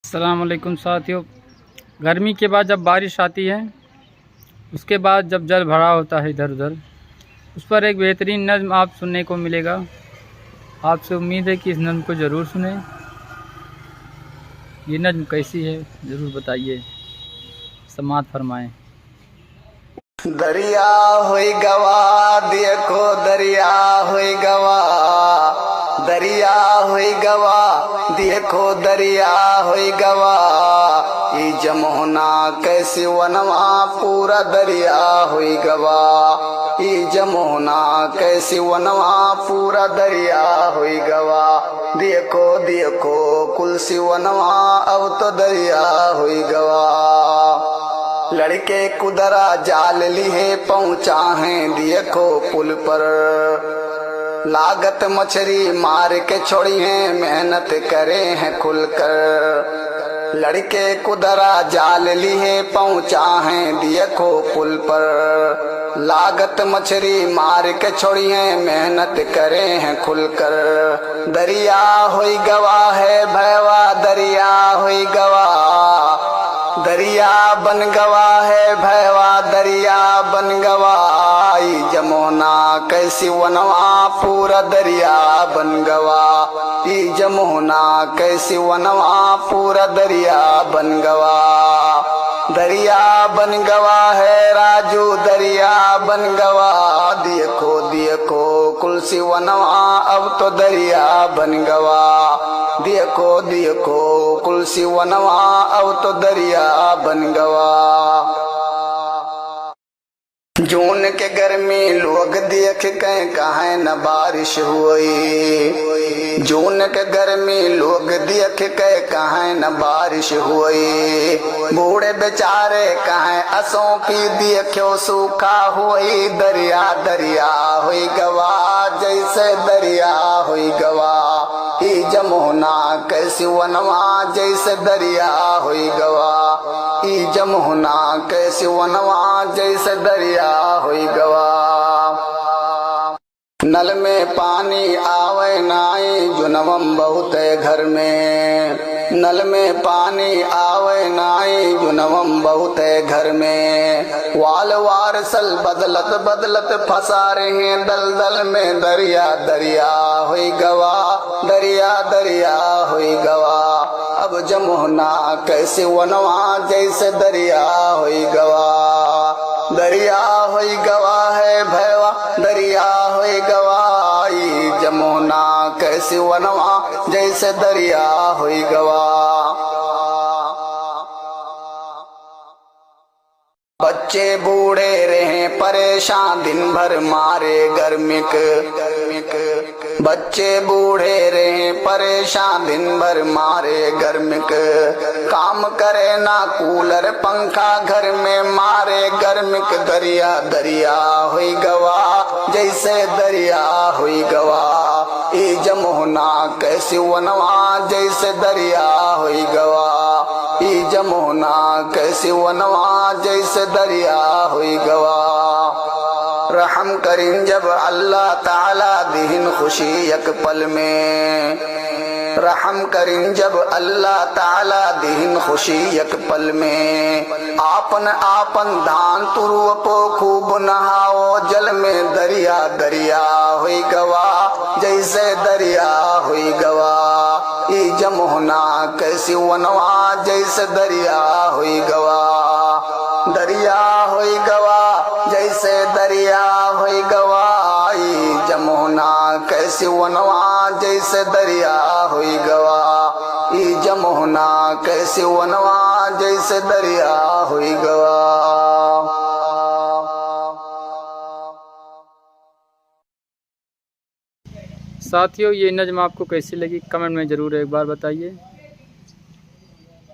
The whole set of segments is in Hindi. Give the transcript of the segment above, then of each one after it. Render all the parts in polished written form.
अस्सलाम वालेकुम साथियों। गर्मी के बाद जब बारिश आती है, उसके बाद जब जल भरा होता है इधर उधर, उस पर एक बेहतरीन नज़्म आप सुनने को मिलेगा। आपसे उम्मीद है कि इस नज़्म को ज़रूर सुने। ये नज़्म कैसी है ज़रूर बताइए, समाअत फरमाएं। दरिया होई गवा देखो दरिया होई गवा, दरिया होई गवा देखो दरिया होई गवा। ई जमुना कैसी वनवा पूरा दरिया होई गवा, ई जमुना कैसी वनवा पूरा दरिया होई गवा। देखो देखो कुलसी वनवा अब तो दरिया होई गवा। लड़के कुदरा जाल लिए पहुँचा है देखो पुल पर, लागत मछली मार के छोड़ी है मेहनत करे हैं खुलकर। लड़के कुदरा जाल लिए पहुँचा है देखो पुल पर, लागत मछली मार के छोड़ी है मेहनत करे हैं खुलकर। दरिया होई गवा है भैवा दरिया होई गवा, दरिया बन गवा है भैवा दरिया बन गवा। ई जमुना कैसी वनवा पूरा दरिया बन गवा, ई जमुना कैसी वनवा पूरा दरिया बन गवा। दरिया बन गवा है राजू दरिया बन गवा, देखो देखो कुलसी वनवा अब तो दरिया बन गवा। देखो देखो कुलसी वनवा अब तो दरिया बन गवा। जून के गर्मी लोग देख के कहे न बारिश हुई, जून के गर्मी लोग देख के कहे न बारिश हुई। बूढ़े बेचारे कहे असों की देखो सूखा हुई। दरिया दरिया हुई गवा जैसे दरिया हुई गवा, ई जमुना कैसी वनवा जैसे दरिया हुई गवा। ई जमुना कैसी वनवा जैसे दरिया हुई गवा। नल में पानी आवे नाई जुनवम बहुत है घर में, नल में पानी आवे नाई जुनवम बहुत है घर में। वाल वारसल बदलत बदलत फंसा रहे दल दल में। दरिया दरिया हुई गवा, दरिया दरिया हुई गवा। अब जमुना कैसे वनवा जैसे दरिया हुई गवा। दरिया हुई गवा है भैवा दरिया हुई गवा, ई जमुना कैसी वनवा जैसे दरिया हुई गवा। बच्चे बूढ़े रहे परेशान दिन भर मारे गर्मिक, बच्चे बूढ़े रहे परेशान दिन भर मारे गर्मिक। काम करे ना कूलर पंखा घर में मारे गर्मिक। दरिया दरिया हुई गवा जैसे दरिया हुई गवा, ई जमुना कैसी वनवा जैसे दरिया हुई गवा। ई जमुना कैसी वनवा जैसे दरिया हुई गवा। रहम करीं जब अल्लाह ताला दीन खुशी एक पल में, रहम करीं जब अल्लाह ताला दीन खुशी एक पल में। आपन आपन धान तुरुव पो खूब नहाओ जल में। दरिया दरिया हुई गवा जैसे दरिया हुई गवा, ई जमुना कैसी वनवा जैसे दरिया हुई गवा। दरिया हुई गवा जैसे दरिया हुई गवा, ई जमुना कैसी वनवा जैसे दरिया हुई गवा। ई जमुना कैसी वनवा जैसे दरिया हुई गवा। साथियों, ये नज़्म आपको कैसी लगी कमेंट में ज़रूर एक बार बताइए,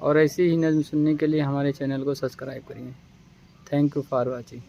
और ऐसी ही नज़्म सुनने के लिए हमारे चैनल को सब्सक्राइब करिए। Thank you for watching.